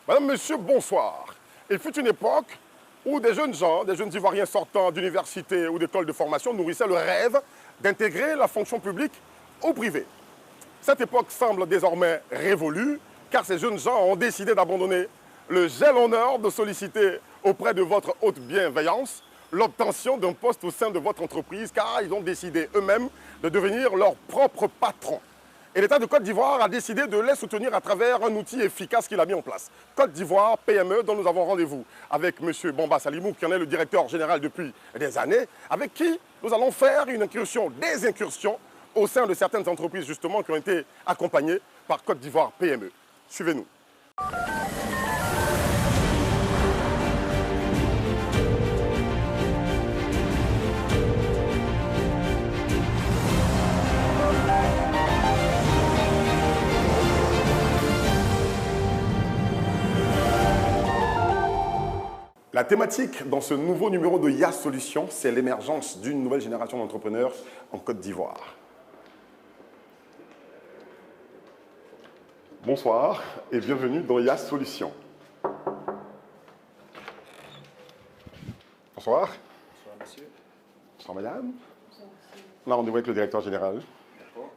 Madame, Monsieur, bonsoir. Il fut une époque où des jeunes gens, des jeunes Ivoiriens sortant d'universités ou d'écoles de formation nourrissaient le rêve d'intégrer la fonction publique au privé. Cette époque semble désormais révolue, car ces jeunes gens ont décidé d'abandonner le gel honneur de solliciter auprès de votre haute bienveillance l'obtention d'un poste au sein de votre entreprise, car ils ont décidé eux-mêmes de devenir leurs propres patrons. Et l'État de Côte d'Ivoire a décidé de les soutenir à travers un outil efficace qu'il a mis en place. Côte d'Ivoire PME, dont nous avons rendez-vous avec M. Bamba Salimou, qui en est le directeur général depuis des années, avec qui nous allons faire une incursion, des incursions, au sein de certaines entreprises justement qui ont été accompagnées par Côte d'Ivoire PME. Suivez-nous. La thématique dans ce nouveau numéro de YAS Solutions, c'est l'émergence d'une nouvelle génération d'entrepreneurs en Côte d'Ivoire. Bonsoir et bienvenue dans YAS Solutions. Bonsoir. Bonsoir monsieur. Bonsoir madame. Bonsoir monsieur. On a rendez-vous avec le directeur général. D'accord.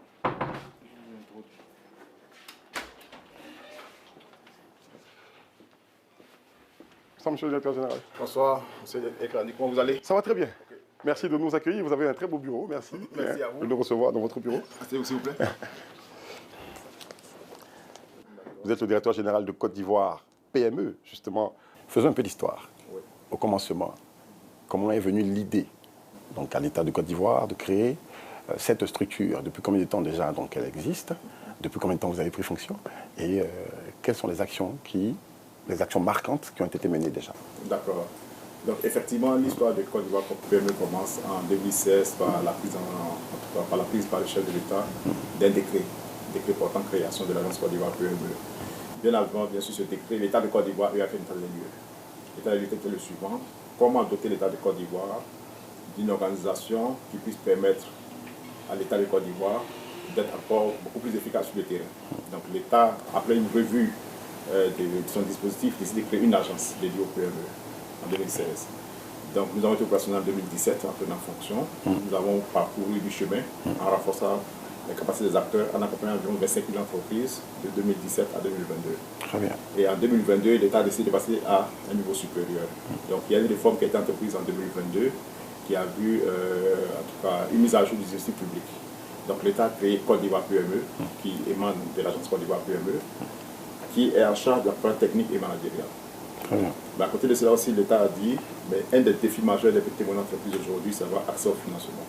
Bonsoir monsieur le directeur général. Bonsoir monsieur Ekrani, comment vous allez? Ça va très bien. Okay. Merci de nous accueillir. Vous avez un très beau bureau. Merci. Merci à vous. De nous recevoir dans votre bureau. Asseyez-vous s'il vous plaît. Vous êtes le directeur général de Côte d'Ivoire PME, justement. Faisons un peu d'histoire. Oui. Au commencement, comment est venue l'idée, donc à l'État de Côte d'Ivoire, de créer cette structure? Depuis combien de temps déjà donc, elle existe? Depuis combien de temps vous avez pris fonction? Et quelles sont les actions marquantes qui ont été menées déjà? D'accord. Donc effectivement, l'histoire de Côte d'Ivoire PME commence en 2016 par la prise par le chef de l'État d'un décret portant création de l'agence Côte d'Ivoire PME. Bien avant, bien sûr, ce décret, l'État de Côte d'Ivoire a fait un état des lieux. L'état des lieux était le suivant: comment doter l'État de Côte d'Ivoire d'une organisation qui puisse permettre à l'État de Côte d'Ivoire d'être encore beaucoup plus efficace sur le terrain. Donc l'État, après une revue de son dispositif, décide de créer une agence dédiée au PME en 2016. Donc nous avons été opérationnels en 2017 en prenant fonction. Nous avons parcouru du chemin en renforçant les capacités des acteurs, en accompagnant environ 25 000 entreprises de 2017 à 2022. Très bien. Et en 2022, l'État a décidé de passer à un niveau supérieur. Donc il y a une réforme qui a été entreprise en 2022 qui a vu en tout cas une mise à jour du dispositif public. Donc l'État a créé Côte d'Ivoire PME, qui émane de l'agence Côte d'Ivoire PME, qui est en charge de la part technique et managériale. Très bien. Mais à côté de cela aussi, l'État a dit, mais un des défis majeurs des petites et moyennes entreprises aujourd'hui, c'est d'avoir accès au financement.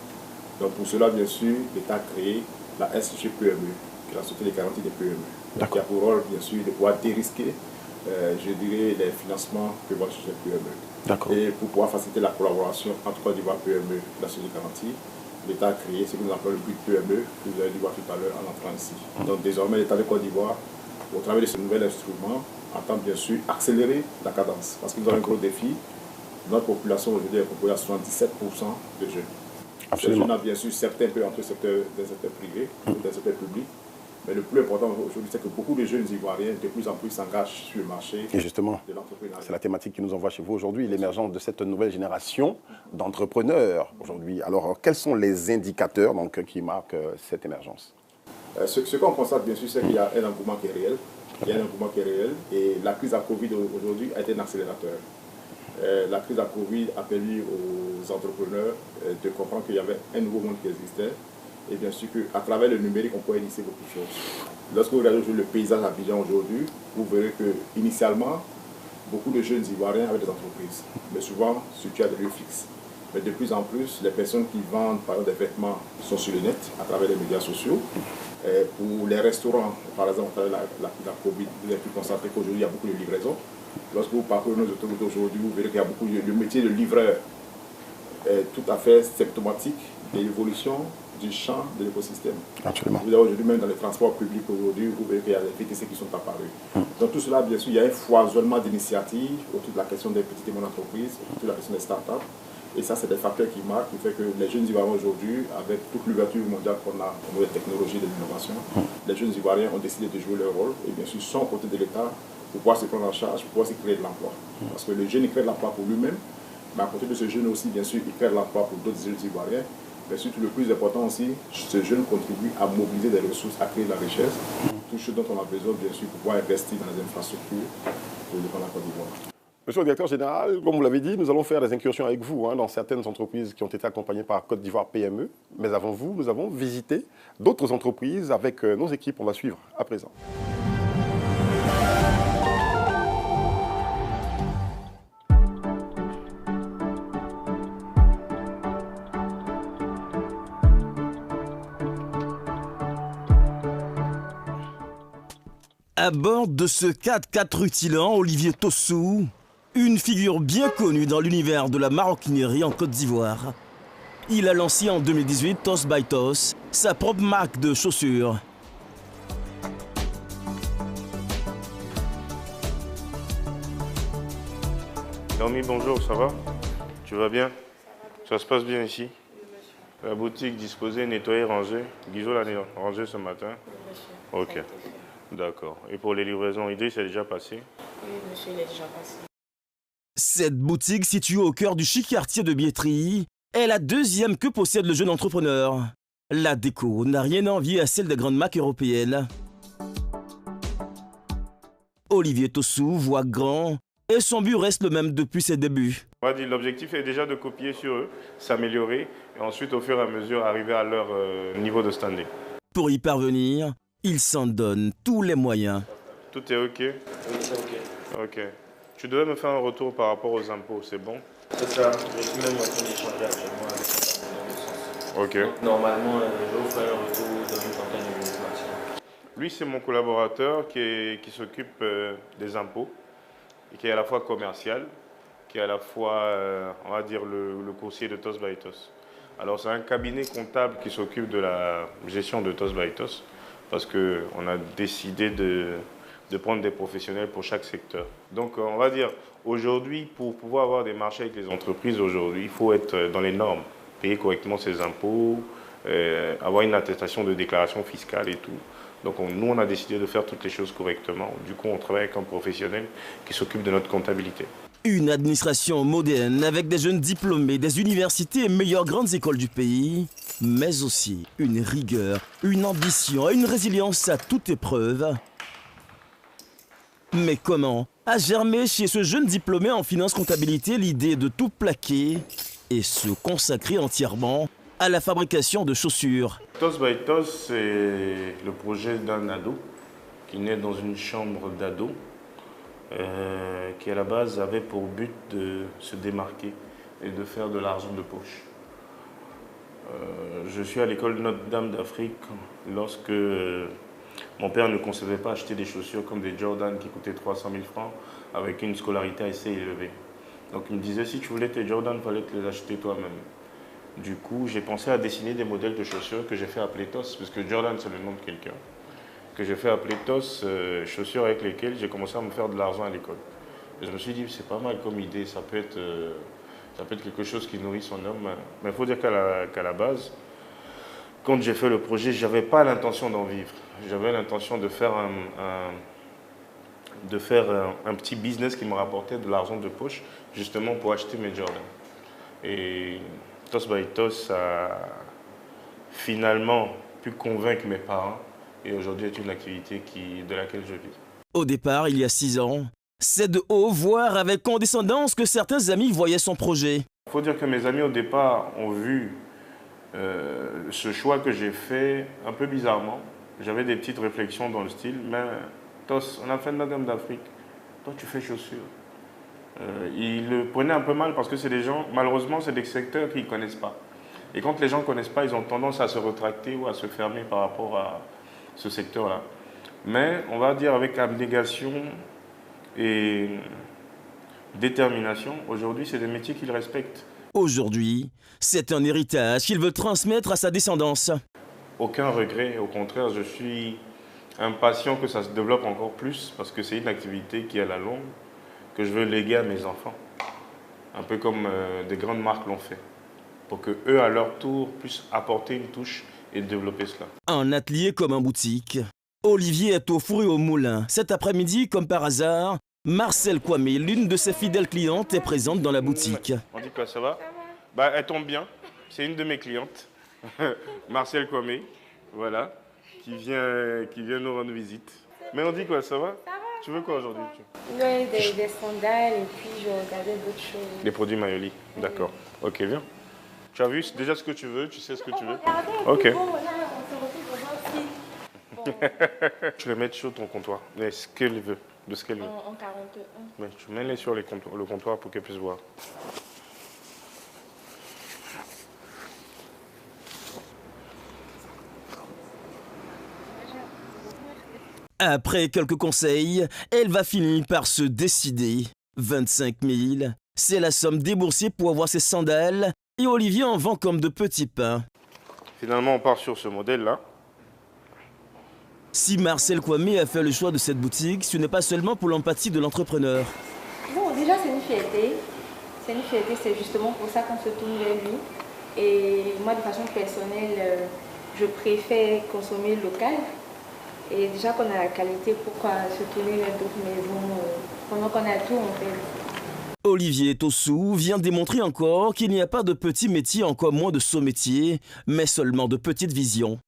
Donc pour cela, bien sûr, l'État a créé la SG PME, qui est la Société des garanties des PME, qui a pour rôle, bien sûr, de pouvoir dérisquer, je dirais, les financements que vont chercher les PME. Et pour pouvoir faciliter la collaboration entre Côte d'Ivoire PME et la Société des garanties, l'État a créé ce que nous appelons le but PME, que vous avez dû voir tout à l'heure en entrant ici. Donc désormais, l'État de Côte d'Ivoire, au travers de ce nouvel instrument, entend bien sûr accélérer la cadence. Parce que nous avons un gros défi. Notre population aujourd'hui est composée à 77% de jeunes. Absolument. Ces jeunes, bien sûr, certains peuvent entrer des secteurs privés ou des secteurs publics. Mais le plus important aujourd'hui, c'est que beaucoup de jeunes Ivoiriens de plus en plus s'engagent sur le marché. Et justement, de l'entrepreneuriat. c'est la thématique qui nous envoie chez vous aujourd'hui, l'émergence de cette nouvelle génération d'entrepreneurs aujourd'hui. Alors, quels sont les indicateurs donc, qui marquent cette émergence? Ce qu'on constate, bien sûr, c'est qu'il y a un engouement qui est réel. Il y a un engouement qui est réel. Et la crise à Covid aujourd'hui a été un accélérateur. La crise à Covid a permis aux entrepreneurs de comprendre qu'il y avait un nouveau monde qui existait. Et bien sûr qu'à travers le numérique, on peut initier beaucoup de choses. Lorsque vous regardez le paysage à Abidjan aujourd'hui, vous verrez qu'initialement, beaucoup de jeunes Ivoiriens avaient des entreprises, mais souvent situées à des lieux fixes. Mais de plus en plus, les personnes qui vendent par exemple des vêtements sont sur le net, à travers les médias sociaux. Pour les restaurants, par exemple, à travers la Covid, vous avez pu constater qu'aujourd'hui, il y a beaucoup de livraisons. Lorsque vous parcourez nos autoroutes aujourd'hui, vous verrez qu'il y a beaucoup de métier de livreur tout à fait symptomatique de l'évolution du champ de l'écosystème. Absolument. Vous avez aujourd'hui même dans les transports publics aujourd'hui, vous verrez qu'il y a des VTC qui sont apparus. Donc tout cela, bien sûr, il y a un foisonnement d'initiatives autour de la question des petites et moyennes entreprises, autour de la question des startups. Et ça, c'est des facteurs qui marquent, qui fait que les jeunes Ivoiriens aujourd'hui, avec toute l'ouverture mondiale qu'on a aux nouvelles technologies de l'innovation, les jeunes Ivoiriens ont décidé de jouer leur rôle et bien sûr sont aux côtés de l'État pour pouvoir se prendre en charge, pour pouvoir se créer de l'emploi. Parce que le jeune, il crée de l'emploi pour lui-même, mais à côté de ce jeune aussi, bien sûr, il crée de l'emploi pour d'autres jeunes Ivoiriens. Mais surtout, le plus important aussi, ce jeune contribue à mobiliser des ressources, à créer de la richesse, tout ce dont on a besoin, bien sûr, pour pouvoir investir dans les infrastructures pour le la Côte d'Ivoire. Monsieur le directeur général, comme vous l'avez dit, nous allons faire des incursions avec vous dans certaines entreprises qui ont été accompagnées par Côte d'Ivoire PME. Mais avant vous, nous avons visité d'autres entreprises avec nos équipes. On va suivre à présent. À bord de ce 4x4 rutilant, Olivier Tossou, une figure bien connue dans l'univers de la maroquinerie en Côte d'Ivoire. Il a lancé en 2018 Toss by Toss, sa propre marque de chaussures. Naomi, bonjour, ça va? Tu vas bien? Ça se passe bien ici? La boutique disposée, nettoyée, rangée. Guizot l'a rangée ce matin? Ok. D'accord. Et pour les livraisons, Idriss est déjà passé? Oui, monsieur, il est déjà passé. Cette boutique située au cœur du chic quartier de Biétry est la deuxième que possède le jeune entrepreneur. La déco n'a rien à envier à celle des grandes marques européennes. Olivier Tossou voit grand et son but reste le même depuis ses débuts. On va dire l'objectif est déjà de copier sur eux, s'améliorer et ensuite au fur et à mesure arriver à leur niveau de standing. Pour y parvenir, il s'en donne tous les moyens. Tout est OK? Oui, c'est OK. OK. Tu devais me faire un retour par rapport aux impôts, c'est bon? C'est ça. Je suis même en train d'échanger actuellement avec son dans le sens. OK. Donc, normalement, je vous ferai un retour dans une trentaine de minutes maximum. Lui, c'est mon collaborateur qui s'occupe des impôts et qui est à la fois commercial, qui est à la fois, on va dire, le coursier de Toss by Toss. Alors, c'est un cabinet comptable qui s'occupe de la gestion de Toss by Toss parce qu'on a décidé de prendre des professionnels pour chaque secteur. Donc, on va dire, aujourd'hui, pour pouvoir avoir des marchés avec les entreprises, aujourd'hui, il faut être dans les normes, payer correctement ses impôts, avoir une attestation de déclaration fiscale et tout. Donc, nous, on a décidé de faire toutes les choses correctement. Du coup, on travaille avec un professionnel qui s'occupe de notre comptabilité. Une administration moderne avec des jeunes diplômés des universités et meilleures grandes écoles du pays, mais aussi une rigueur, une ambition et une résilience à toute épreuve. Mais comment a germé chez ce jeune diplômé en finance-comptabilité l'idée de tout plaquer et se consacrer entièrement à la fabrication de chaussures? Toss by Toss, c'est le projet d'un ado qui naît dans une chambre d'ado qui à la base avait pour but de se démarquer et de faire de l'argent de poche. Je suis à l'école Notre-Dame d'Afrique lorsque mon père ne concevait pas acheter des chaussures comme des Jordan qui coûtaient 300 000 francs avec une scolarité assez élevée. Donc il me disait, si tu voulais tes Jordan, il fallait te les acheter toi-même. Du coup, j'ai pensé à dessiner des modèles de chaussures que j'ai fait appeler Toss, parce que Jordan, c'est le nom de quelqu'un, que j'ai fait appeler Toss, chaussures avec lesquelles j'ai commencé à me faire de l'argent à l'école. Et je me suis dit, c'est pas mal comme idée, ça peut être quelque chose qui nourrit son homme. Mais il faut dire qu'à la base, quand j'ai fait le projet, je n'avais pas l'intention d'en vivre. J'avais l'intention de faire un petit business qui me rapportait de l'argent de poche, justement pour acheter mes Jordan. Et Toss by Toss a finalement pu convaincre mes parents et aujourd'hui est une activité de laquelle je vis. Au départ, il y a 6 ans, c'est de haut, voire avec condescendance que certains amis voyaient son projet. Il faut dire que mes amis au départ ont vu ce choix que j'ai fait un peu bizarrement. J'avais des petites réflexions dans le style, mais Toss, on a fait Notre-Dame d'Afrique, toi tu fais chaussures. Ils le prenaient un peu mal parce que c'est des gens, malheureusement, c'est des secteurs qu'ils ne connaissent pas. Et quand les gens ne connaissent pas, ils ont tendance à se retracter ou à se fermer par rapport à ce secteur-là. Mais on va dire avec abnégation et détermination, aujourd'hui, c'est des métiers qu'ils respectent. Aujourd'hui, c'est un héritage qu'il veut transmettre à sa descendance. Aucun regret, au contraire, je suis impatient que ça se développe encore plus parce que c'est une activité qui est à la longue, que je veux léguer à mes enfants, un peu comme des grandes marques l'ont fait, pour qu'eux, à leur tour, puissent apporter une touche et développer cela. Un atelier comme en boutique, Olivier est au four et au moulin. Cet après-midi, comme par hasard, Marcel Kwame, l'une de ses fidèles clientes, est présente dans la boutique. On dit quoi, ça va? Bah, elle tombe bien. C'est une de mes clientes, Marcel Kwame, voilà, qui vient nous rendre visite. Mais on dit quoi, ça va? Tu veux quoi aujourd'hui? Ouais, des sandales et puis je regardais d'autres choses. Des produits Mayoli, d'accord. Ok, viens. Tu as vu déjà ce que tu veux, tu sais ce que tu veux. Regardez, Ok. bon, là, on se retrouve dans un film. Tu les mets sur ton comptoir, mais ce qu'elle veut, de ce qu'elle veut. En 41. Mais tu mets-les sur le comptoir pour qu'elle puisse voir. Après quelques conseils, elle va finir par se décider. 25 000, c'est la somme déboursée pour avoir ses sandales et Olivier en vend comme de petits pains. Finalement, on part sur ce modèle-là. Si Marcel Kwame a fait le choix de cette boutique, ce n'est pas seulement pour l'empathie de l'entrepreneur. Bon, déjà, c'est une fierté. C'est une fierté, c'est justement pour ça qu'on se tourne vers lui. Et moi, de façon personnelle, je préfère consommer local. Et déjà qu'on a la qualité, pourquoi se tourner vers d'autres maisons pendant qu'on a tout en fait. Olivier Tossou vient démontrer encore qu'il n'y a pas de petits métiers, encore moins de sauts métiers, mais seulement de petites visions.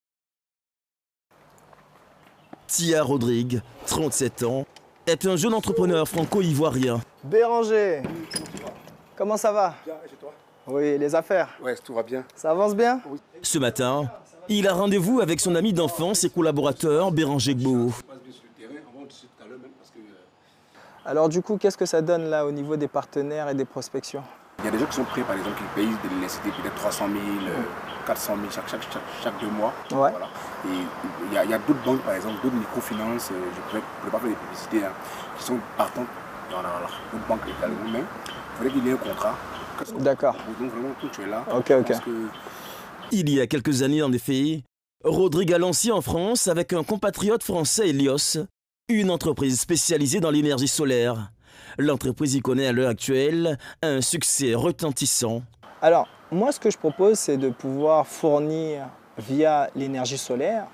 Tia Rodrigue, 37 ans, est un jeune entrepreneur franco-ivoirien. Béranger, comment ça va? Bien, et chez toi? Oui, les affaires? Ouais, tout va bien. Ça avance bien? Ce matin, il a rendez-vous avec son ami d'enfance et collaborateur Béranger Gbo. Alors du coup, qu'est-ce que ça donne là au niveau des partenaires et des prospections? Il y a des gens qui sont prêts, par exemple, qui payent de l'électricité peut-être 300 000, 400 000 chaque 2 mois. Ouais. Voilà. Et il y a d'autres banques, par exemple, d'autres microfinances, je ne pourrais pas faire des publicités, hein, qui sont partantes dans d'autres banques également, mais il faudrait qu'il y ait un contrat. D'accord. Donc vraiment, quand tu es là, Ok. parce que Il y a quelques années, en effet, Rodrigue a lancé en France avec un compatriote français, Elios, une entreprise spécialisée dans l'énergie solaire. L'entreprise y connaît à l'heure actuelle un succès retentissant. Alors, moi, ce que je propose, c'est de pouvoir fournir via l'énergie solaire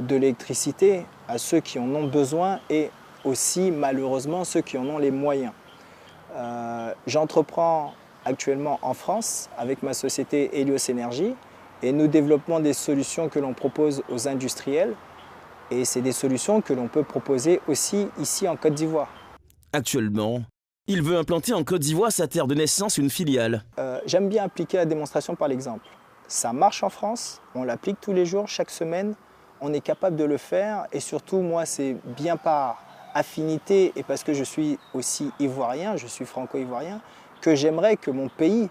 de l'électricité à ceux qui en ont besoin et aussi, malheureusement, ceux qui en ont les moyens. J'entreprends actuellement en France avec ma société Helios Énergie et nous développons des solutions que l'on propose aux industriels et c'est des solutions que l'on peut proposer aussi ici en Côte d'Ivoire. Actuellement, il veut implanter en Côte d'Ivoire, sa terre de naissance, une filiale. J'aime bien appliquer la démonstration par l'exemple. Ça marche en France, on l'applique tous les jours, chaque semaine, on est capable de le faire et surtout moi c'est bien par affinité et parce que je suis aussi ivoirien, je suis franco-ivoirien, que j'aimerais que mon pays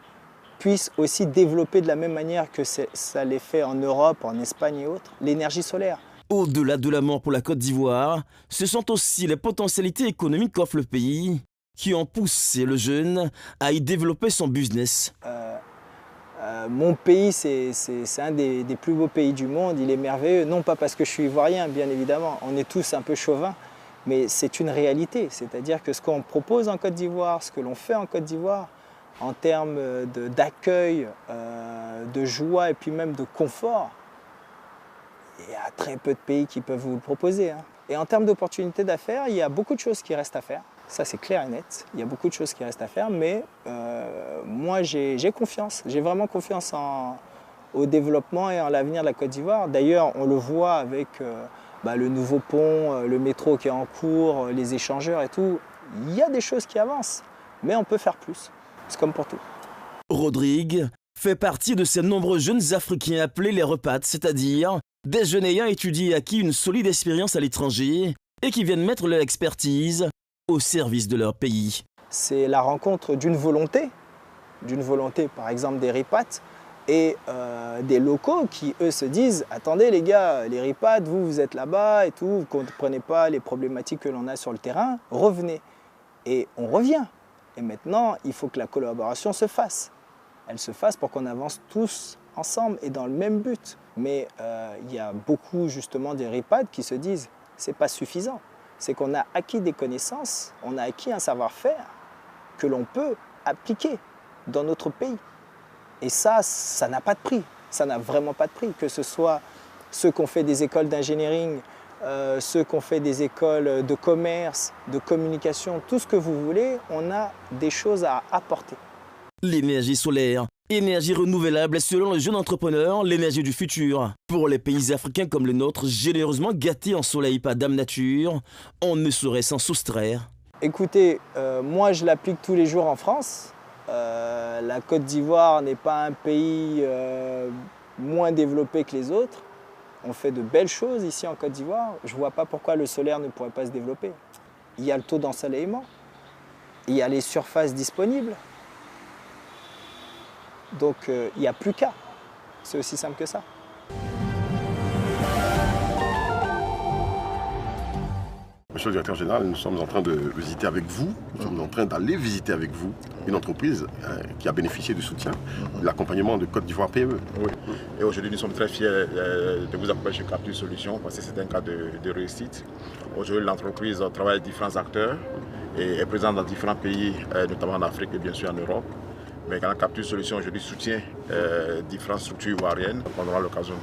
puisse aussi développer de la même manière que ça l'est fait en Europe, en Espagne et autres, l'énergie solaire. Au-delà de l'amour pour la Côte d'Ivoire, ce sont aussi les potentialités économiques qu'offre le pays qui ont poussé le jeune à y développer son business. Mon pays, c'est un des plus beaux pays du monde, il est merveilleux, non pas parce que je suis ivoirien, bien évidemment, on est tous un peu chauvins, mais c'est une réalité, c'est-à-dire que ce qu'on propose en Côte d'Ivoire, ce que l'on fait en Côte d'Ivoire, en termes d'accueil, de joie et puis même de confort, il y a très peu de pays qui peuvent vous le proposer. Hein. Et en termes d'opportunités d'affaires, il y a beaucoup de choses qui restent à faire. Ça, c'est clair et net. Il y a beaucoup de choses qui restent à faire, mais moi, j'ai confiance. J'ai vraiment confiance au développement et en l'avenir de la Côte d'Ivoire. D'ailleurs, on le voit avec le nouveau pont, le métro qui est en cours, les échangeurs et tout. Il y a des choses qui avancent, mais on peut faire plus. C'est comme pour tout. Rodrigue fait partie de ces nombreux jeunes Africains appelés les repates, c'est-à-dire des jeunes ayant étudié et acquis une solide expérience à l'étranger et qui viennent mettre leur expertise au service de leur pays. C'est la rencontre d'une volonté par exemple des ripates et des locaux qui eux se disent « Attendez les gars, les ripates, vous êtes là-bas et tout, vous ne comprenez pas les problématiques que l'on a sur le terrain, revenez ». Et on revient. Et maintenant, il faut que la collaboration se fasse. Elle se fasse pour qu'on avance tous ensemble et dans le même but. Mais il y a beaucoup justement des ripates qui se disent « C'est pas suffisant ». C'est qu'on a acquis des connaissances, on a acquis un savoir-faire que l'on peut appliquer dans notre pays. Et ça n'a pas de prix, ça n'a vraiment pas de prix. Que ce soit ceux qui ont fait des écoles d'ingénierie ceux qui ont fait des écoles de commerce, de communication, tout ce que vous voulez, on a des choses à apporter. L'énergie solaire, énergie renouvelable est selon le jeune entrepreneur l'énergie du futur. Pour les pays africains comme le nôtre, généreusement gâtés en soleil par Dame Nature, on ne saurait s'en soustraire. Écoutez, moi je l'applique tous les jours en France. La Côte d'Ivoire n'est pas un pays moins développé que les autres. On fait de belles choses ici en Côte d'Ivoire. Je ne vois pas pourquoi le solaire ne pourrait pas se développer. Il y a le taux d'ensoleillement, il y a les surfaces disponibles. Donc il n'y a plus qu'à. C'est aussi simple que ça. Monsieur le directeur général, nous sommes en train de visiter avec vous, nous sommes en train d'aller visiter avec vous une entreprise qui a bénéficié du soutien, de l'accompagnement de Côte d'Ivoire PME. Oui. Et aujourd'hui, nous sommes très fiers de vous accompagner chez Capture Solutions parce que c'est un cas de réussite. Aujourd'hui, l'entreprise travaille avec différents acteurs et est présente dans différents pays, notamment en Afrique et bien sûr en Europe. Mais quand Capture Solutions aujourd'hui soutient différentes structures ivoiriennes, on aura l'occasion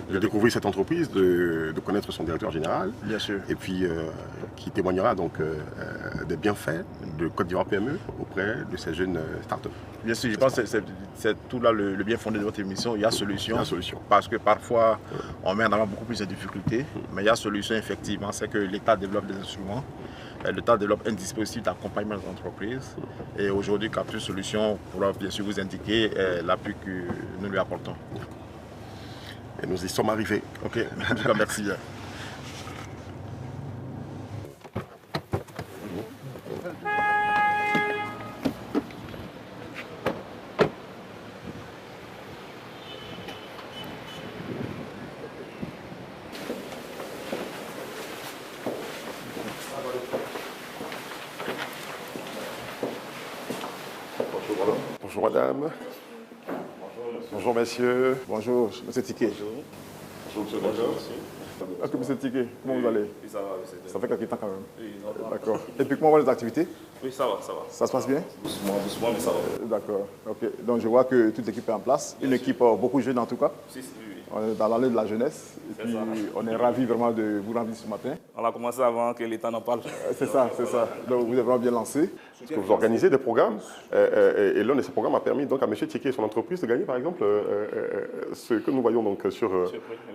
de découvrir cette entreprise, de connaître son directeur général. Bien sûr. Et puis qui témoignera donc des bienfaits de Côte d'Ivoire PME auprès de ces jeunes startups. Bien sûr, je pense que c'est tout là le bien fondé de votre émission. Il y a solution. Il y a solution. Parce que parfois, on met en avant beaucoup plus de difficultés. Mais il y a solution, effectivement, c'est que l'État développe des instruments. L'État développe un dispositif d'accompagnement des entreprises. Et aujourd'hui, Capture Solutions pourra bien sûr vous indiquer l'appui que nous lui apportons. Et nous y sommes arrivés. Ok, en tout cas, merci. Bonjour madame. Bonjour messieurs. Bonjour, monsieur Tiquet. Bonjour monsieur. Bonjour. Est-ce que monsieur Tiquet, comment vous allez? Oui, ça va, monsieur. Ça fait quelques temps quand même. Oui, ça va. D'accord. Et puis comment vont les activités? Oui, ça va, ça va. Ça se passe bien? Doucement, doucement, mais ça va. D'accord. Ok. Donc je vois que toute l'équipe est en place. Une équipe beaucoup jeune en tout cas. Si, oui. On est dans l'année de la jeunesse. Et puis ça. on est ravis vraiment de vous rendre ce matin. On a commencé avant que l'État n'en parle. C'est ça, c'est ça. Donc vous êtes vraiment bien lancé. Parce que vous organisez des programmes. Et l'un de ces programmes a permis donc à M. Tiquet et son entreprise de gagner par exemple ce que nous voyons donc sur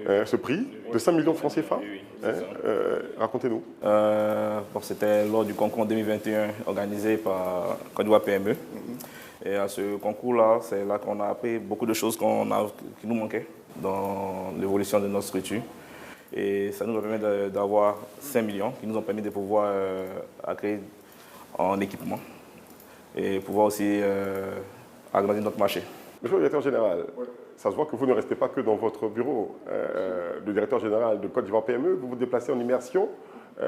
ce prix de 5 millions de francs CFA. Oui, c'est ça. Racontez-nous. C'était lors du concours 2021 organisé par Côte d'Ivoire PME. Et à ce concours-là, c'est là qu'on a appris beaucoup de choses qui nous manquaient dans l'évolution de notre structure. Et ça nous a permis d'avoir 5 millions qui nous ont permis de pouvoir acquérir en équipement et pouvoir aussi agrandir notre marché. Monsieur le directeur général, ça se voit que vous ne restez pas que dans votre bureau. Le directeur général de Côte d'Ivoire PME, vous vous déplacez en immersion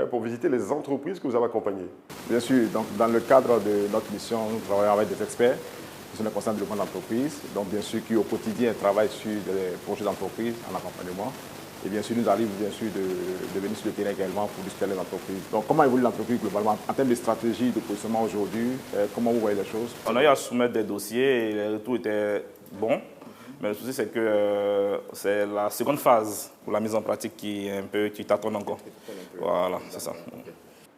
pour visiter les entreprises que vous avez accompagnées. Bien sûr, donc dans le cadre de notre mission, nous travaillons avec des experts qui sont des conseillers de développement d'entreprise, donc bien sûr qui au quotidien travaillent sur des projets d'entreprise en accompagnement. Et bien sûr, nous arrivons bien sûr de venir sur le terrain également pour discuter les entreprises. Donc comment évolue l'entreprise globalement en termes de stratégie, de positionnement aujourd'hui? Comment vous voyez les choses? On a eu à soumettre des dossiers et les retours étaient bons. Mais le souci, c'est que c'est la seconde phase pour la mise en pratique qui est un peu qui tâtonne encore. Voilà, c'est ça.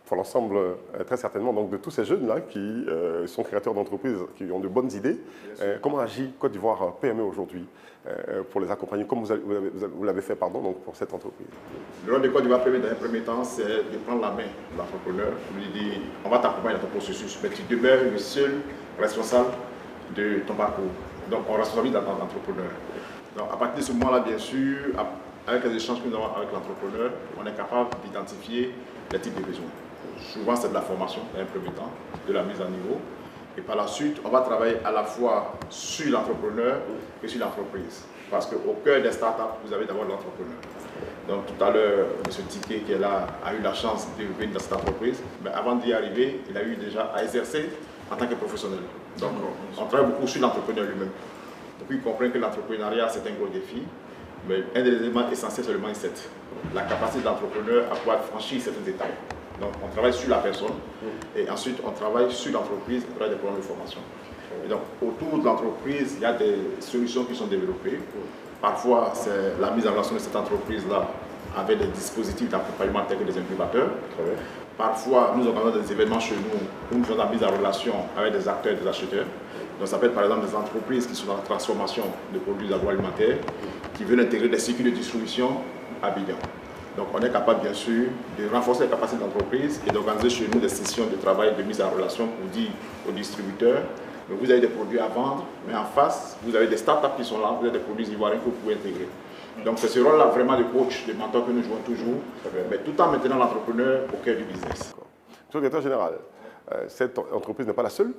Pour l'ensemble, très certainement, donc, de tous ces jeunes-là qui sont créateurs d'entreprises, qui ont de bonnes idées, comment agit Côte d'Ivoire PME aujourd'hui pour les accompagner, comme vous l'avez fait donc, pour cette entreprise? Le rôle de Côte d'Ivoire PME, dans un premier temps, c'est de prendre la main de l'entrepreneur, lui dire on va t'accompagner dans ton processus, mais tu demeures le seul responsable de ton parcours. Donc on responsabilise l'entrepreneur. Donc à partir de ce moment-là, bien sûr, avec les échanges que nous avons avec l'entrepreneur, on est capable d'identifier les types de besoins. Souvent c'est de la formation dans un premier temps, de la mise à niveau. Et par la suite, on va travailler à la fois sur l'entrepreneur et sur l'entreprise. Parce qu'au cœur des startups, vous avez d'abord l'entrepreneur. Donc tout à l'heure, M. Tiquet qui est là a eu la chance de venir dans cette entreprise. Mais avant d'y arriver, il a eu déjà à exercer en tant que professionnel. Donc on travaille beaucoup sur l'entrepreneur lui-même. Donc il comprend que l'entrepreneuriat c'est un gros défi. Mais un des éléments essentiels c'est le mindset. La capacité de l'entrepreneur à pouvoir franchir certaines étapes. Donc on travaille sur la personne et ensuite on travaille sur l'entreprise à travers des programmes de formation. Et donc autour de l'entreprise, il y a des solutions qui sont développées. Parfois c'est la mise en relation de cette entreprise-là avec des dispositifs d'accompagnement tels que des incubateurs. Parfois, nous organisons des événements chez nous où nous faisons la mise en relation avec des acteurs et des acheteurs. Donc ça peut être par exemple des entreprises qui sont dans la transformation de produits agroalimentaires, qui veulent intégrer des circuits de distribution à Abidjan. Donc on est capable bien sûr de renforcer les capacités d'entreprise et d'organiser chez nous des sessions de travail de mise en relation pour dire aux distributeurs, vous avez des produits à vendre, mais en face, vous avez des startups qui sont là, vous avez des produits ivoiriens que vous pouvez intégrer. Donc c'est ce rôle-là vraiment de coach, de mentor que nous jouons toujours, mais tout en maintenant l'entrepreneur au cœur du business. Monsieur le directeur général, cette entreprise n'est pas la seule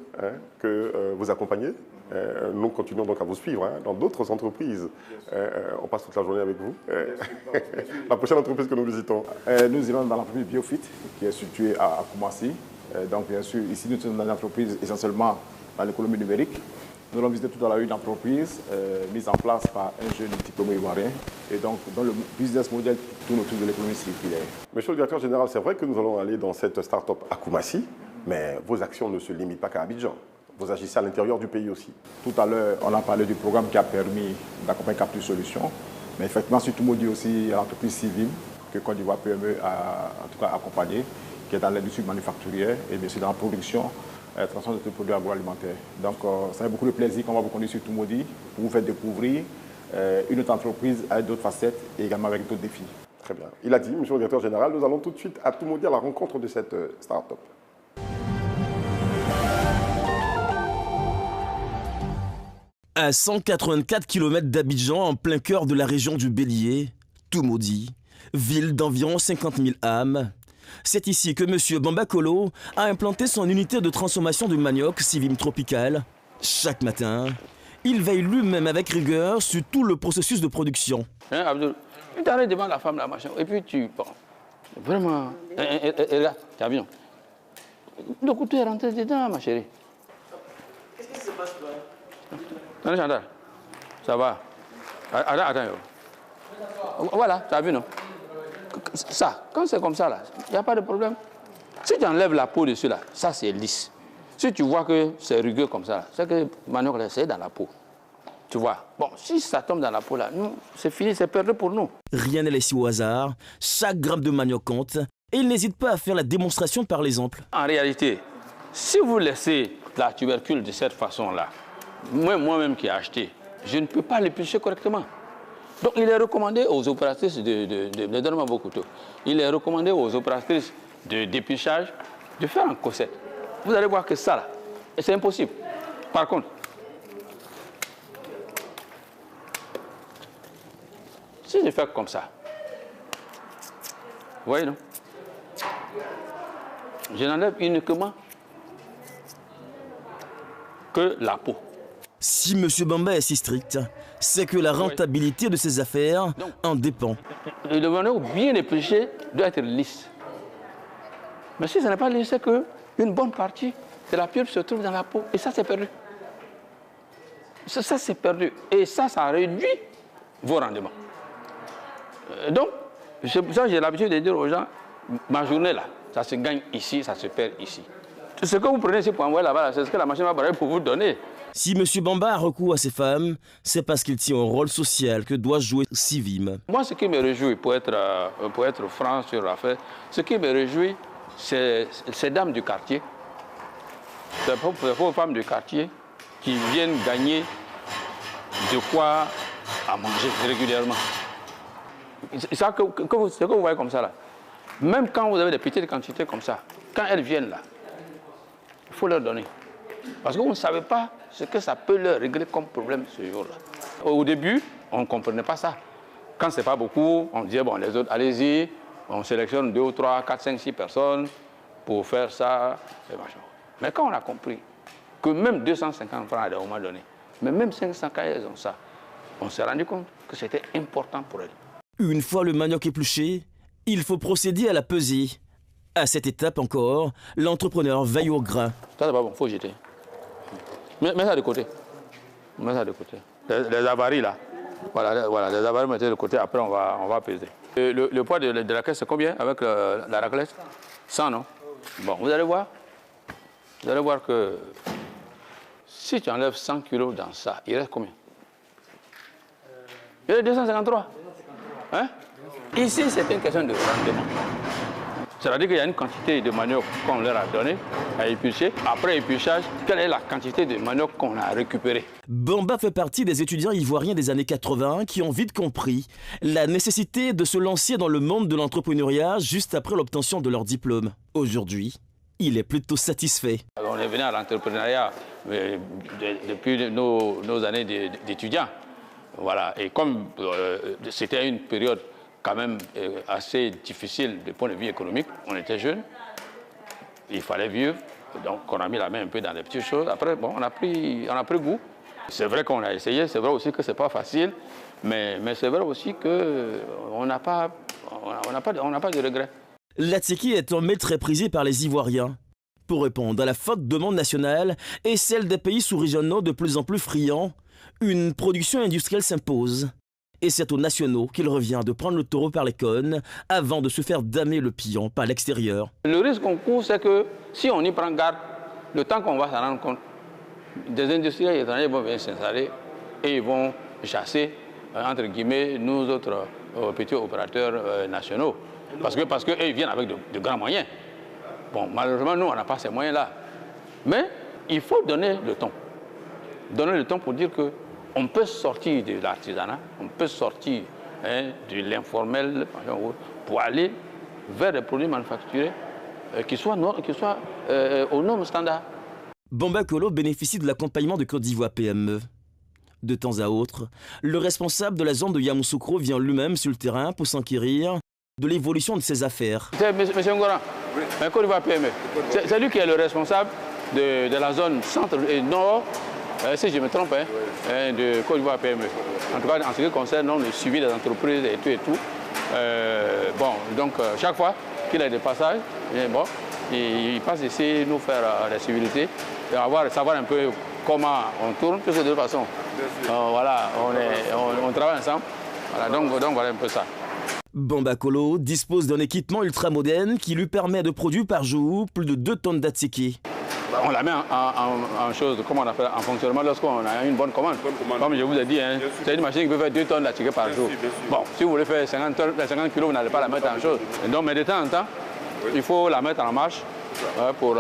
que vous accompagnez. Nous continuons donc à vous suivre dans d'autres entreprises. On passe toute la journée avec vous. La prochaine entreprise que nous visitons. Nous irons dans l'entreprise Biofit, qui est située à Koumassi. Donc bien sûr, ici nous sommes dans une entreprise essentiellement dans l'économie numérique. Nous allons visiter tout à l'heure une entreprise mise en place par un jeune diplômé ivoirien et donc dont le business model tourne autour de l'économie circulaire. Monsieur le directeur général, c'est vrai que nous allons aller dans cette start-up à Koumassi, mais vos actions ne se limitent pas qu'à Abidjan. Vous agissez à l'intérieur du pays aussi. Tout à l'heure, on a parlé du programme qui a permis d'accompagner Capture Solutions, mais effectivement, sur Toumoudi aussi, il y a l'entreprise Civim que Côte d'Ivoire PME a en tout cas accompagné, qui est dans l'industrie manufacturière et bien sûr dans la production transformation de produits agroalimentaires. Donc, ça fait beaucoup de plaisir qu'on va vous conduire sur Toumoudi pour vous faire découvrir une autre entreprise avec d'autres facettes et également avec d'autres défis. Très bien. Il a dit, monsieur le directeur général, nous allons tout de suite à Toumoudi à la rencontre de cette start-up. À 184 km d'Abidjan, en plein cœur de la région du Bélier, Toumoudi, ville d'environ 50 000 âmes. C'est ici que M. Bambakolo a implanté son unité de transformation de manioc Civim Tropical. Chaque matin, il veille lui-même avec rigueur sur tout le processus de production. Hein, Abdul, tu t'arrêtes devant la femme, là, machin, et puis tu... Bon, vraiment... Et là, tu as bien. Le couteau est rentré dedans, ma chérie. Qu'est-ce qui se passe, toi? Chantal, ça va. Attends. Voilà, tu as vu, non? Ça, quand c'est comme ça, là, il n'y a pas de problème. Si tu enlèves la peau dessus, là, ça, c'est lisse. Si tu vois que c'est rugueux comme ça, c'est que manioc, c'est dans la peau. Tu vois? Bon, si ça tombe dans la peau, là, nous, c'est fini, c'est perdu pour nous. Rien n'est laissé au hasard. Chaque gramme de manioc compte. Et il n'hésite pas à faire la démonstration par l'exemple. En réalité, si vous laissez la tubercule de cette façon-là, moi-même qui ai acheté, je ne peux pas l'éplucher correctement. Donc il est recommandé aux opératrices donne-moi vos couteaux. Il est recommandé aux opératrices de dépluchage de faire en cossette. Vous allez voir que ça, là, c'est impossible. Par contre, si je fais comme ça, vous voyez, non? Je n'enlève uniquement que la peau. Si M. Bamba est si strict, c'est que la rentabilité de ses affaires en dépend. Le manioc bien épluché doit être lisse. Mais si ce n'est pas lisse, c'est qu'une bonne partie de la pulpe se trouve dans la peau. Et ça, c'est perdu. Ça, c'est perdu. Et ça réduit vos rendements. Donc, c'est pour ça que j'ai l'habitude de dire aux gens, ma journée là, ça se gagne ici, ça se perd ici. Ce que vous prenez ici pour envoyer là-bas, c'est ce que la machine va barrer pour vous donner. Si M. Bamba a recours à ses femmes, c'est parce qu'il tient au rôle social que doit jouer Civim. Moi, ce qui me réjouit, pour être franc sur l'affaire, ce qui me réjouit, c'est ces dames du quartier, ces pauvres femmes du quartier qui viennent gagner de quoi à manger régulièrement. C'est ça que vous voyez comme ça là. Même quand vous avez des petites quantités comme ça, quand elles viennent là, il faut leur donner. Parce que vous ne savez pas ce que ça peut leur régler comme problème ce jour-là. Au début, on ne comprenait pas ça. Quand ce n'est pas beaucoup, on disait, bon, les autres, allez-y, on sélectionne 2 ou 3, 4, 5, 6 personnes pour faire ça. Et machin. Mais quand on a compris que même 250 francs à un moment donné, mais même 500 quand elles ont ça, on s'est rendu compte que c'était important pour elles. Une fois le manioc épluché, il faut procéder à la pesée. À cette étape encore, l'entrepreneur veille au grain. Ça, c'est pas bon, il faut jeter. Mets ça de côté. Mets ça de côté. Les avaries, là. Voilà, les avaries, mettez de côté, après on va peser. Le poids de la caisse, c'est combien avec la raclette? 100, non? Bon, vous allez voir. Vous allez voir que si tu enlèves 100 kilos dans ça, il reste combien? Il reste 253. Hein? Ici, c'est une question de rendement. C'est-à-dire qu'il y a une quantité de manioc qu'on leur a donné à éplucher. Après épluchage, quelle est la quantité de manioc qu'on a récupéré? Bamba fait partie des étudiants ivoiriens des années 80 qui ont vite compris la nécessité de se lancer dans le monde de l'entrepreneuriat juste après l'obtention de leur diplôme. Aujourd'hui, il est plutôt satisfait. On est venu à l'entrepreneuriat depuis nos années d'étudiants. Voilà. Et comme c'était une période quand même assez difficile du point de vue économique, on était jeunes, il fallait vivre, donc on a mis la main un peu dans les petites choses. Après, bon, on a pris goût. C'est vrai qu'on a essayé, c'est vrai aussi que ce n'est pas facile, mais c'est vrai aussi qu'on n'a pas de regrets. L'Atsiki est un mets très prisé par les Ivoiriens. Pour répondre à la forte demande nationale et celle des pays sous-régionaux de plus en plus friands, une production industrielle s'impose. Et c'est aux nationaux qu'il revient de prendre le taureau par les cornes avant de se faire damer le pion par l'extérieur. Le risque qu'on court, c'est que si on y prend garde, le temps qu'on va s'en rendre compte, des industriels étrangers vont venir s'installer et ils vont chasser, entre guillemets, nous autres petits opérateurs nationaux. Parce qu'eux, ils viennent avec de grands moyens. Bon, malheureusement, nous, on n'a pas ces moyens-là. Mais il faut donner le ton. Donner le ton pour dire que on peut sortir de l'artisanat, on peut sortir de l'informel pour aller vers des produits manufacturés qui soient aux normes standards. Bamba Kolo bénéficie de l'accompagnement de Côte d'Ivoire PME. De temps à autre, le responsable de la zone de Yamoussoukro vient lui-même sur le terrain pour s'enquérir de l'évolution de ses affaires. Monsieur Ngoran, oui. Côte d'Ivoire PME, c'est lui qui est le responsable de la zone centre et nord, si je me trompe, de Côte d'Ivoire PME. En tout cas, en ce qui concerne le suivi des entreprises et tout. Donc chaque fois qu'il a des passages, il passe ici nous faire la civilités et savoir un peu comment on tourne, parce que de toute façon, voilà, on travaille ensemble. Voilà, donc voilà un peu ça. Bamba Kolo dispose d'un équipement ultramoderne qui lui permet de produire par jour plus de 2 tonnes d'atsiki. On la met en chose, comment on appelle, en fonctionnement lorsqu'on a une bonne commande. Comme je vous ai dit, c'est une machine qui peut faire 2 tonnes d'atsiki par jour. Bon, si vous voulez faire 50 kilos, vous n'allez pas la mettre en chose. Donc, mais de temps en temps, il faut la mettre en marche pour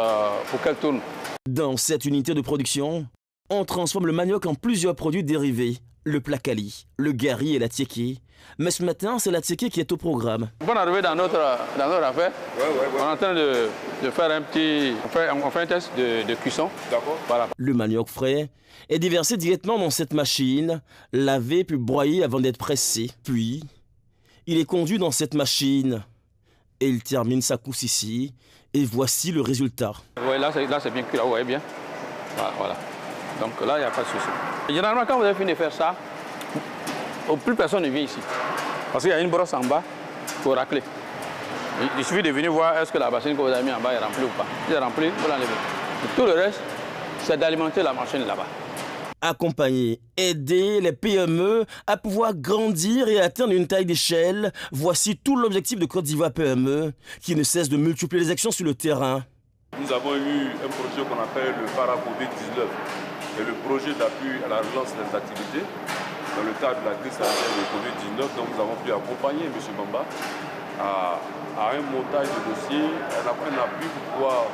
qu'elle tourne. Dans cette unité de production, on transforme le manioc en plusieurs produits dérivés. Le plakali, le gari et la tieki. Mais ce matin, c'est la tieki qui est au programme. On est arrivé dans notre affaire. On est en train de faire un petit... On fait un test de cuisson. D'accord. Voilà. Le manioc frais est déversé directement dans cette machine, lavé puis broyé avant d'être pressé. Puis, il est conduit dans cette machine et il termine sa course ici. Et voici le résultat. Oui, là c'est bien cuit, là, vous voyez bien. Voilà. Donc là, il n'y a pas de souci. Généralement, quand vous avez fini de faire ça, plus personne ne vient ici. Parce qu'il y a une brosse en bas pour racler. Il suffit de venir voir est-ce que la bassine que vous avez mis en bas est remplie ou pas. Si elle est remplie, vous l'enlevez. Tout le reste, c'est d'alimenter la machine là-bas. Accompagner, aider les PME à pouvoir grandir et atteindre une taille d'échelle, voici tout l'objectif de Côte d'Ivoire PME, qui ne cesse de multiplier les actions sur le terrain. Nous avons eu un projet qu'on appelle le Para-Covid-19, et le projet d'appui à la relance des activités dans le cadre de la crise sanitaire de Covid-19. Donc nous avons pu accompagner M. Bamba à un montage de dossier, un appui pour pouvoir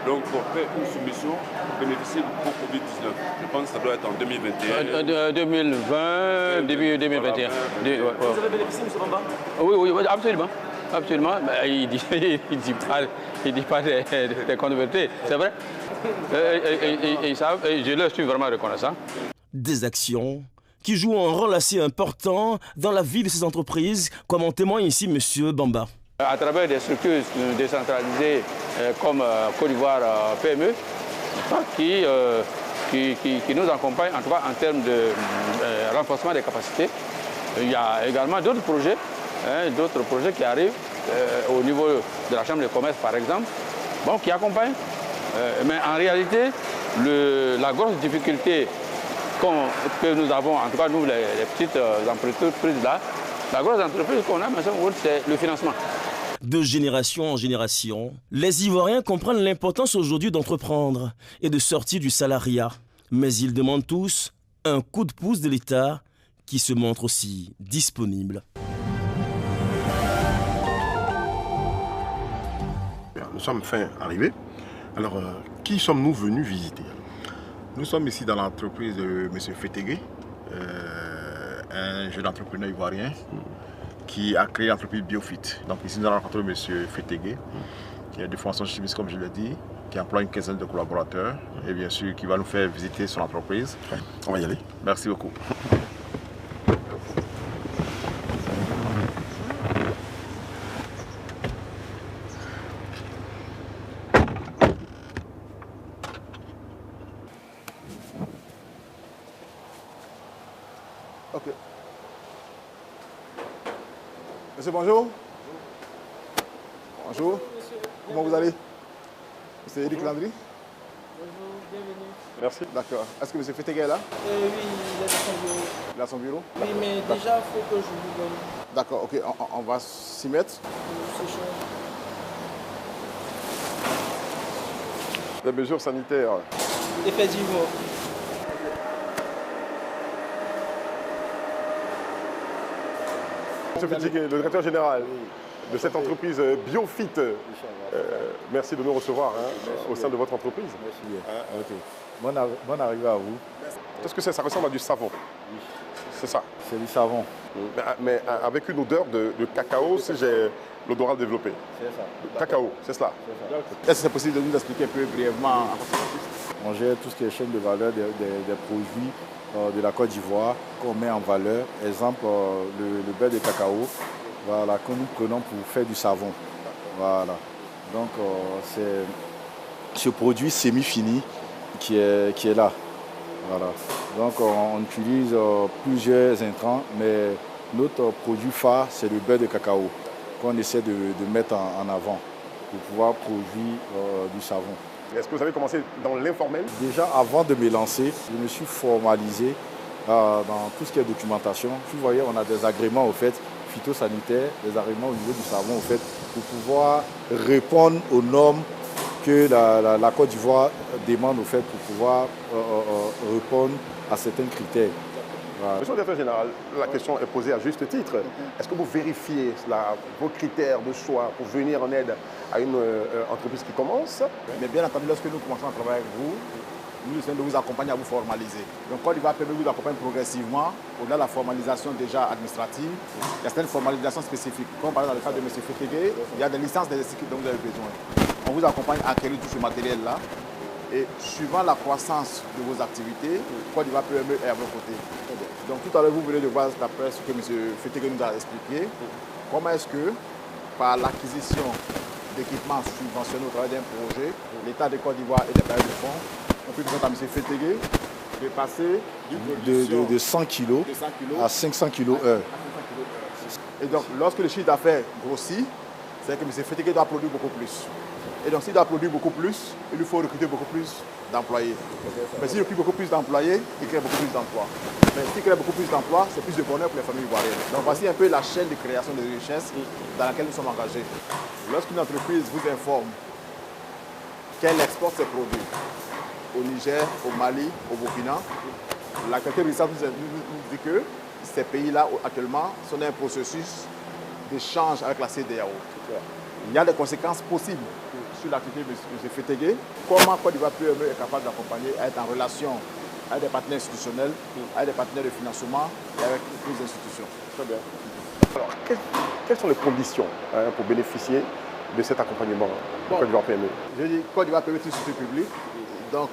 donc faire une soumission pour bénéficier du cours Covid-19. Je pense que ça doit être en 2021. 2020, début 2021. Vous avez bénéficié, M. Bamba? Oui, absolument. Absolument. Mais il dit pas des controvertis, c'est vrai. Et je leur suis vraiment reconnaissant. Des actions qui jouent un rôle assez important dans la vie de ces entreprises, comme en témoigne ici M. Bamba. À travers des structures décentralisées comme Côte d'Ivoire PME, qui nous accompagnent en tout cas en termes de renforcement des capacités. Il y a également d'autres projets qui arrivent au niveau de la Chambre de commerce par exemple, qui accompagnent. Mais en réalité, la grosse difficulté que nous avons, en tout cas nous les petites entreprises là, la grosse entreprise qu'on a, c'est le financement. De génération en génération, les Ivoiriens comprennent l'importance aujourd'hui d'entreprendre et de sortir du salariat. Mais ils demandent tous un coup de pouce de l'État qui se montre aussi disponible. nous sommes fin arrivés. Alors, qui sommes-nous venus visiter? Nous sommes ici dans l'entreprise de M. Fetegue, un jeune entrepreneur ivoirien qui a créé l'entreprise Biofit. Donc ici, nous allons rencontrer M. Fetegue, qui est de formation chimiste, comme je l'ai dit, qui emploie une quinzaine de collaborateurs et bien sûr qui va nous faire visiter son entreprise. On va y aller. Merci beaucoup. Ok. Monsieur, bonjour. Bonjour. Comment vous allez? C'est Eric Landry. Bonjour, bienvenue. Merci. D'accord. Est-ce que M. Fetegue est là? Oui, il est dans son bureau. Il est à son bureau? Oui, mais déjà, il faut que je vous donne. D'accord, ok. On va s'y mettre. Des mesures sanitaires. Effectivement. M. Fetegue, le directeur général de cette entreprise Biofit. Merci de nous recevoir au sein de votre entreprise. Merci. Bonne arrivée à vous. Qu'est-ce que c'est? Ça ressemble à du savon. Oui. C'est ça. C'est du savon. Mais avec une odeur de cacao, si j'ai l'odorat développé. C'est ça. Cacao, c'est cela. Est-ce que c'est possible de nous expliquer un peu brièvement? On gère tout ce qui est chaîne de valeur des produits de la Côte d'Ivoire qu'on met en valeur. Exemple, le beurre de cacao, voilà, que nous prenons pour faire du savon. Voilà. Donc, c'est ce produit semi-fini qui est là. Voilà. Donc, on utilise plusieurs intrants, mais notre produit phare, c'est le beurre de cacao qu'on essaie de mettre en avant pour pouvoir produire du savon. Est-ce que vous avez commencé dans l'informel? Déjà, avant de me lancer, je me suis formalisé dans tout ce qui est documentation. Vous voyez, on a des agréments au fait, phytosanitaires, des agréments au niveau du savon au fait, pour pouvoir répondre aux normes que la Côte d'Ivoire demande au fait pour pouvoir répondre à certains critères. Voilà. Monsieur le directeur général, la question est posée à juste titre. Est-ce que vous vérifiez vos critères de choix pour venir en aide à une entreprise qui commence? Mais bien entendu, lorsque nous commençons à travailler avec vous, nous essayons de vous accompagner à vous formaliser. Donc, Côte d'Ivoire permet de vous accompagner progressivement, au-delà de la formalisation déjà administrative. Il y a certaines formalisations spécifiques. Comme par exemple dans le cas de M. Fetegue, il y a des licences des équipes dont vous avez besoin. On vous accompagne à acquérir tout ce matériel-là. Et suivant la croissance de vos activités, Côte d'Ivoire PME est à vos côtés. Donc tout à l'heure, vous venez de voir d'après ce que M. Fetegue nous a expliqué, comment est-ce que, par l'acquisition d'équipements subventionnés au travers d'un projet, l'État de Côte d'Ivoire et les bailleurs de fonds ont pu permettre à M. Fetegue de passer de 100 kg à 500 kg heure. Et donc, lorsque le chiffre d'affaires grossit, c'est que M. Fetegue doit produire beaucoup plus. Et donc, s'il doit produire beaucoup plus, il lui faut recruter beaucoup plus d'employés. Mais s'il recrute beaucoup plus d'employés, il crée beaucoup plus d'emplois. Mais s'il crée beaucoup plus d'emplois, c'est plus de bonheur pour les familles ivoiriennes. Donc, voici un peu la chaîne de création de richesses dans laquelle nous sommes engagés. Lorsqu'une entreprise vous informe qu'elle exporte ses produits au Niger, au Mali, au Burkina, la qualité de richesse nous dit que ces pays-là, actuellement, sont dans un processus d'échange avec la CEDEAO. Il y a des conséquences possibles sur l'activité de M. Fetegue. Comment Côte d'Ivoire PME est capable d'accompagner, à être en relation avec des partenaires institutionnels, avec des partenaires de financement et avec d'autres institutions. Très bien. Alors, quelles sont les conditions pour bénéficier de cet accompagnement Côte d'Ivoire PME? Je dis Côte d'Ivoire PME est une société publique. Donc,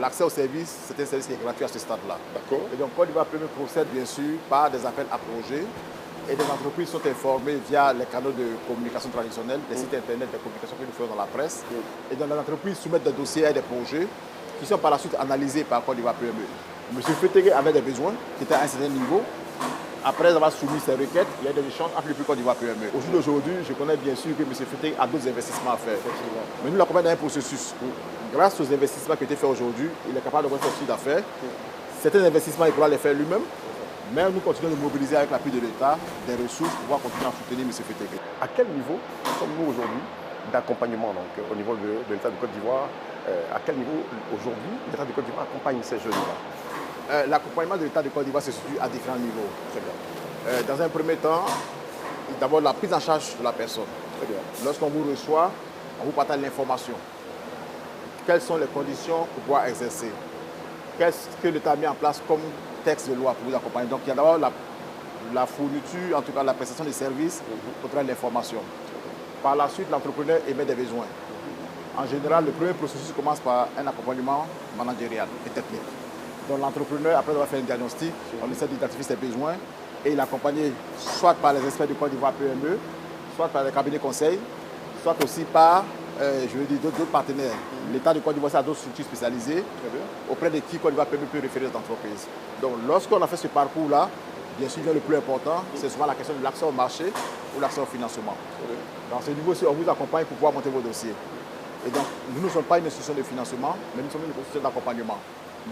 l'accès aux services, c'est un service qui est gratuit à ce stade-là. D'accord. Et donc, Côte d'Ivoire PME procède bien sûr par des appels à projets. Et des entreprises sont informées via les canaux de communication traditionnels, les sites internet de communication que nous faisons dans la presse. Et donc les entreprises soumettent des dossiers et des projets qui sont par la suite analysés par Côte d'Ivoire PME. M. Fetegue avait des besoins qui étaient à un certain niveau. Après avoir soumis ses requêtes, il y a des échanges entre le Côte d'Ivoire PME. Au jour d'aujourd'hui, je connais bien sûr que M. Fetegue a d'autres investissements à faire. Mais nous l'accompagnons dans un processus. Grâce aux investissements qui ont été faits aujourd'hui, il est capable de voir son chiffre d'affaires. Certains investissements, il pourra les faire lui-même. Mais nous continuons de mobiliser avec l'appui de l'État des ressources pour pouvoir continuer à soutenir M. Fetegue. À quel niveau sommes-nous aujourd'hui d'accompagnement au niveau de l'État de Côte d'Ivoire? À quel niveau aujourd'hui l'État de Côte d'Ivoire accompagne ces jeunes-là? L'accompagnement de l'État de Côte d'Ivoire se situe à différents niveaux. Très bien. Dans un premier temps, d'abord la prise en charge de la personne. Très bien. Lorsqu'on vous reçoit, on vous partage l'information. Quelles sont les conditions pour pouvoir exercer? Qu'est-ce que l'État a mis en place comme texte de loi pour vous accompagner? Donc il y a d'abord la fourniture, en tout cas la prestation des services au travers de l'information. Par la suite, l'entrepreneur émet des besoins. En général, le premier processus commence par un accompagnement managérial et technique. Donc l'entrepreneur, après avoir fait un diagnostic, on essaie d'identifier ses besoins et il est accompagné soit par les experts du Côte d'Ivoire PME, soit par les cabinets conseils, soit aussi par d'autres partenaires. L'État du Côte d'Ivoire a d'autres structures spécialisées auprès de qui Côte d'Ivoire PME peut référer les entreprises. Donc lorsqu'on a fait ce parcours-là, bien sûr, le plus important, c'est souvent la question de l'accès au marché ou l'accès au financement. Dans ce niveau-ci, on vous accompagne pour pouvoir monter vos dossiers. Et donc, nous ne sommes pas une institution de financement, mais nous sommes une institution d'accompagnement.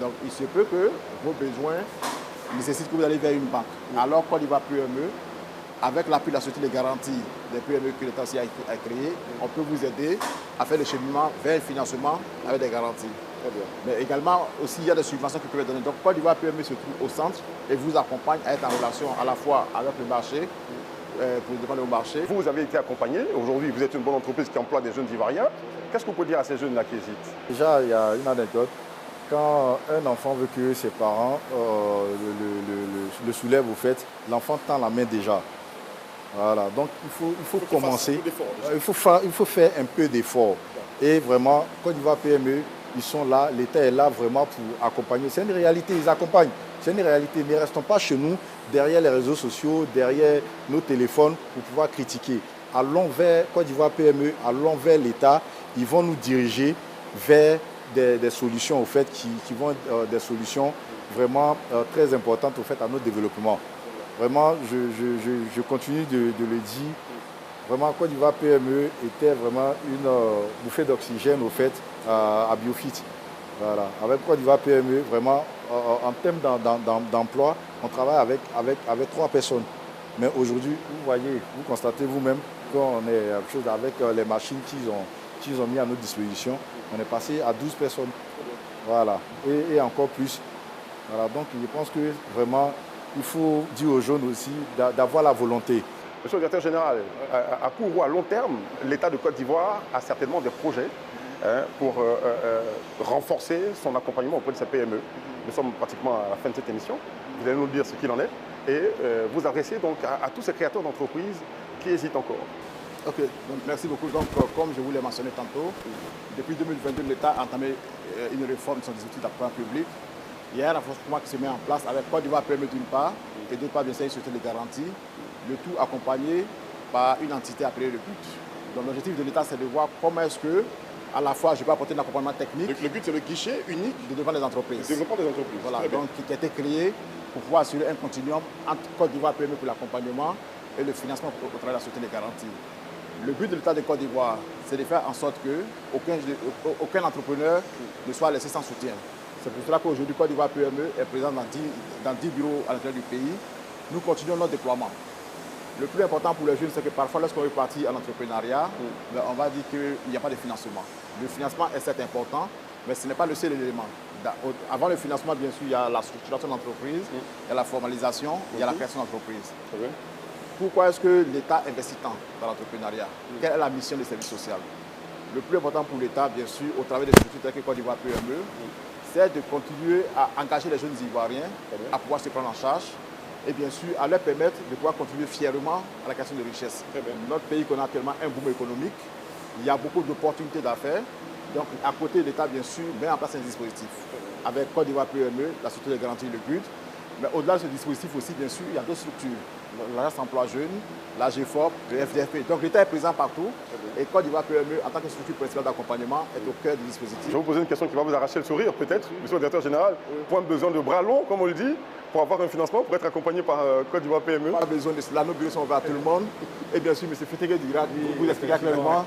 Donc, il se peut que vos besoins nécessitent que vous allez vers une banque. Alors, Côte d'Ivoire PME, avec l'appui de la société de garantie des PME que l'État aussi a créé, on peut vous aider à faire le cheminement vers le financement avec des garanties. Mais également, aussi, il y a des subventions que vous pouvez donner. Donc, Côte d'Ivoire PME se trouve au centre et vous accompagne à être en relation à la fois avec le marché, pour demander au marché. Vous avez été accompagné. Aujourd'hui, vous êtes une bonne entreprise qui emploie des jeunes Ivoiriens. Qu'est-ce que vous pouvez dire à ces jeunes-là qui hésitent? Déjà, il y a une anecdote. Quand un enfant veut que ses parents le soulèvent au fait, l'enfant tend la main déjà. Voilà, donc il faut commencer. Il faut faire un peu d'effort. Et vraiment, Côte d'Ivoire PME, ils sont là, l'État est là vraiment pour accompagner. C'est une réalité, ils accompagnent. C'est une réalité. Ne restons pas chez nous, derrière les réseaux sociaux, derrière nos téléphones pour pouvoir critiquer. Allons vers Côte d'Ivoire PME, allons vers l'État. Ils vont nous diriger vers des solutions au fait, qui vont être des solutions vraiment très importantes au fait à notre développement. Vraiment, je continue de le dire. Vraiment, Côte d'Ivoire PME était vraiment une bouffée d'oxygène au fait à Biofit. Voilà. Avec Côte d'Ivoire PME, vraiment, en termes d'emploi, on travaille avec 3 personnes. Mais aujourd'hui, vous voyez, vous constatez vous-même qu'on est avec les machines qu'ils ont mis à notre disposition. On est passé à 12 personnes. Voilà. Et encore plus. Voilà. Donc, je pense que vraiment, il faut dire aux jeunes aussi d'avoir la volonté. Monsieur le directeur général, à court ou à long terme, l'État de Côte d'Ivoire a certainement des projets pour renforcer son accompagnement auprès de sa PME. Nous sommes pratiquement à la fin de cette émission. Vous allez nous dire ce qu'il en est et vous adressez donc à tous ces créateurs d'entreprises qui hésitent encore. Ok, donc merci beaucoup. Donc, comme je vous l'ai mentionné tantôt, depuis 2022, l'État a entamé une réforme de son dispositif d'accompagnement public. Il y a un renforcement qui se met en place avec Côte d'Ivoire PME d'une part et d'autre part, bien sûr, une société de garantie, le tout accompagné par une entité appelée le BUT. Donc l'objectif de l'État, c'est de voir comment est-ce que, à la fois, je peux apporter un accompagnement technique. Le but, c'est le guichet unique de développement des entreprises. Le développement des entreprises. Voilà, donc qui a été créé pour pouvoir assurer un continuum entre Côte d'Ivoire PME pour l'accompagnement et le financement au travers de la société de garantie. Le but de l'État de Côte d'Ivoire, c'est de faire en sorte qu'aucun entrepreneur ne soit laissé sans soutien. C'est pour cela qu'aujourd'hui, Côte d'Ivoire PME est présent dans 10 bureaux à l'intérieur du pays. Nous continuons notre déploiement. Le plus important pour les jeunes, c'est que parfois, lorsqu'on veut partir en entrepreneuriat, on va dire qu'il n'y a pas de financement. Le financement est certes important, mais ce n'est pas le seul élément. Avant le financement, bien sûr, il y a la structuration d'entreprise, il y a la formalisation, il y a la création d'entreprise. Pourquoi est-ce que l'État investit tant dans l'entrepreneuriat? Quelle est la mission du service social? Le plus important pour l'État, bien sûr, au travers des structures telles que Côte d'Ivoire PME, c'est de continuer à engager les jeunes Ivoiriens à pouvoir se prendre en charge et bien sûr à leur permettre de pouvoir contribuer fièrement à la création de richesses. Notre pays connaît actuellement un boom économique, il y a beaucoup d'opportunités d'affaires, donc à côté de l'État, bien sûr, met en place un dispositif avec Côte d'Ivoire PME, la structure de garantie le but. Mais au-delà de ce dispositif aussi, bien sûr, il y a d'autres structures. L'Agence Emploi Jeune, la GFOP, le FDFP. Donc l'État est présent partout et Côte d'Ivoire PME, en tant que structure principale d'accompagnement, est au cœur du dispositif. Je vais vous poser une question qui va vous arracher le sourire, peut-être, monsieur le directeur général. Point besoin de bras longs, comme on le dit, pour avoir un financement, pour être accompagné par Côte d'Ivoire PME. Pas besoin de cela, nos bureaux sont ouverts à tout le monde. Et bien sûr, M. Fétégué dira, vous expliquera clairement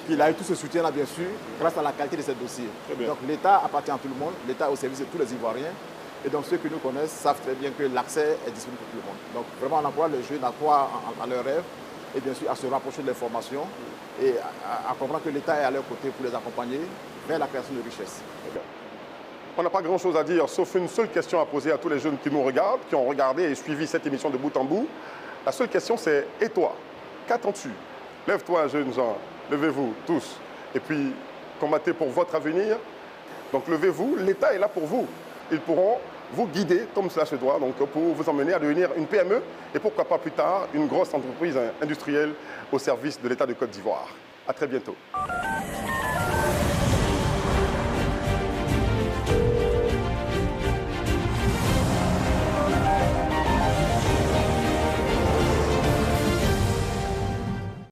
qu'il a eu tout ce soutien-là, bien sûr, grâce à la qualité de ces dossiers. Donc l'État appartient à tout le monde, l'État est au service de tous les Ivoiriens. Et donc ceux qui nous connaissent savent très bien que l'accès est disponible pour tout le monde. Donc vraiment on encourage les jeunes à croire à leurs rêves et bien sûr à se rapprocher de l'information et à comprendre que l'État est à leur côté pour les accompagner vers la création de richesses. On n'a pas grand-chose à dire, sauf une seule question à poser à tous les jeunes qui nous regardent, qui ont regardé et suivi cette émission de bout en bout. La seule question c'est, et toi, qu'attends-tu? Lève-toi, jeunes gens, levez-vous tous. et puis combattez pour votre avenir. Donc levez-vous, l'État est là pour vous. Ils pourront vous guider comme cela se doit, donc pour vous emmener à devenir une PME et pourquoi pas plus tard une grosse entreprise industrielle au service de l'État de Côte d'Ivoire. À très bientôt.